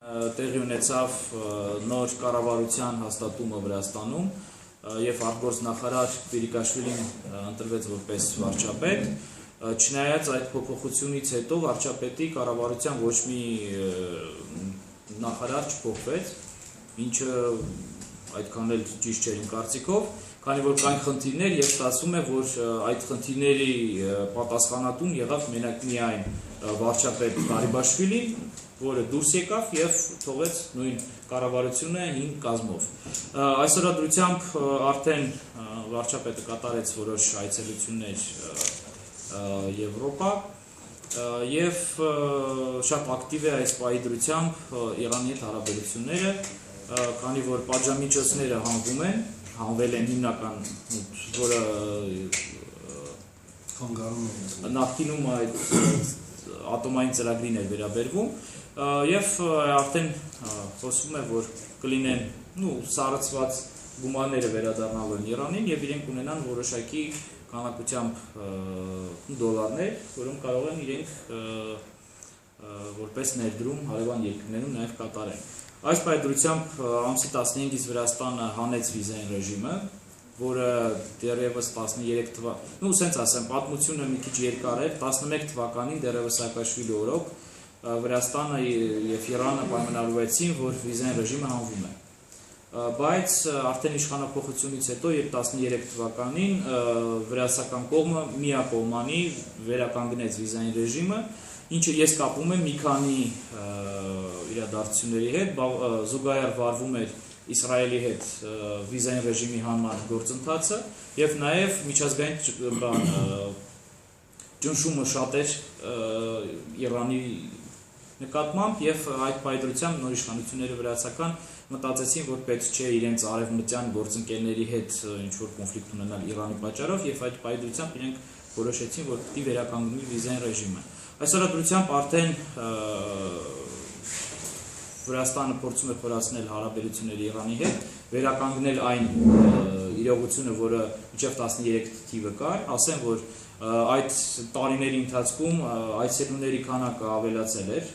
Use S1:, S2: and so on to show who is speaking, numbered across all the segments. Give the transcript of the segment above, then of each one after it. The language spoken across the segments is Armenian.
S1: Տեղի ունեցավ նոր կառավարության հաստատումը Վրաստանում եւ արտգործնախարար Բիրիկաշվիլին ընտրվեց որպես վարչապետ, չնայած այդ փոփոխությունից հետո վարչապետի կառավարության ոչ մի նախարար չփոխվեց, ինչը այդքան էլ ճիշտ չէր իմ կարծիքով, քանի որ կային խնդիրներ եւ ստացվում է, որ այդ խնդիրների պատասխանատուն եղավ մենակ միայն վարչապետ Ղարիբաշվիլին, որը դուրս եկավ եւ թողեց նույն կառավարությունը հին կազմով։ Այսօրադրությամբ արդեն վարչապետը կատարեց որոշ այցելություններ Եվրոպա եւ շատ ակտիվ է այս պահի դրությամբ Իրանի հետ հարաբերությունները, քանի որ պատժամիջոցները հանվել են հիմնական, որը նախկինում այդ ատոմային ծրագրին էր վերաբերվում եւ արդեն խոսվում է, որ կլինեն սառեցված գումարները վերադառնալու են Իրանին եւ իրենք ունենան որոշակի քանակությամբ դոլարներ, որոնք կարող են իրենք որպես ներդրում հարևան երկրներում նաեւ կատարեն։ Այս պայմանությամբ ամսի 15-ից Վրաստանը հանեց վիզային ռեժիմը, որը դեռևս 13 թվականին, ասենց ասեմ, պատմությունը մի քիչ երկար էր, 11 թվականին դեռևս Սաակաշվիլի օրոք Վրաստանը եւ Իրանը պայմանավորվեցին, որ վիզային ռեժիմը հանվում է։ Բայց արդեն իշխանափոխությունից հետո, երբ 13 թվականին վրացական կողմը միակողմանի վերականգնեց վիզային ռեժիմը, ինչը ես կապում եմ մի քանի իրադարձությունների հետ, զուգահեռ վարվում էր Իսրայելի հետ վիզային ռեժիմի հանման գործընթացը եւ նաեւ միջազգային ճնշումը շատ էր Իրանի նկատմամբ եւ այդ պայմանությամբ նոր իշխանությունները վրացական մտածեցին, որ պետք չէ իրենց արևմտյան գործընկերների հետ ինչ-որ կոնֆլիկտ ունենալ Իրանի պատճառով եւ այդ պայմանությամբ իրենք որոշեցին, որ պիտի վերականգնվի վիզային ռեժիմը։ Այսօրադրությամբ արդեն Վրաստանը փորձում է խորացնել հարաբերությունները Իրանի հետ, վերականգնել այն իրողությունը, որը մինչև 13 թիվը կար, ասեմ, որ այդ տարիների ընթացքում այցելուների քանակը ավելացել էր,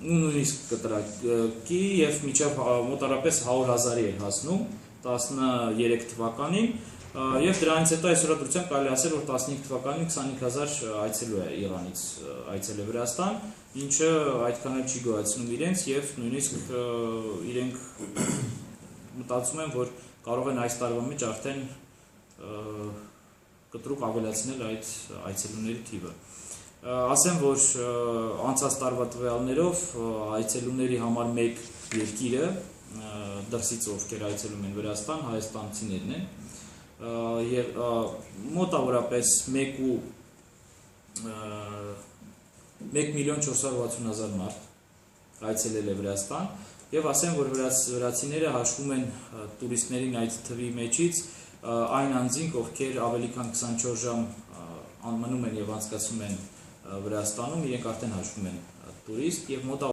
S1: նույնիսկ կտրակի եւ մինչև մոտարապես 100,000-ի էր հասնում 13 թվականին, եւ դրանից հետո այսօրադրությամբ կարելի ասել, որ 15 թվականին 25,000 այցելու է Իրանից այցելել Վրաստան, ինչը այդքան էլ չի գոհացնում իրենց եւ նույնիսկ իրենք մտածում են, որ կարող են այս տարվա մեջ արդեն կտրուկ ավելացնել այդ այցելուների թիվը։ Ասեմ, որ անցած տարվա տվյալներով այցելուների համար մեկ երկիրը դրսից ովքեր այցելում են Վրաստան, հայաստանցիներն են, եւ մոտավորապես 1,460,000 մարդ այցելել է Վրաստան եւ ասեմ, որ վրացիները հաշվում են տուրիստներին այդ թվի մեջից այն անձինք, ովքեր ավելի քան 24 ժամ մնում են եւ անցկացնում են Վրաստանում, իրենք արդեն հաշվում են տուրիստ եւ մոտ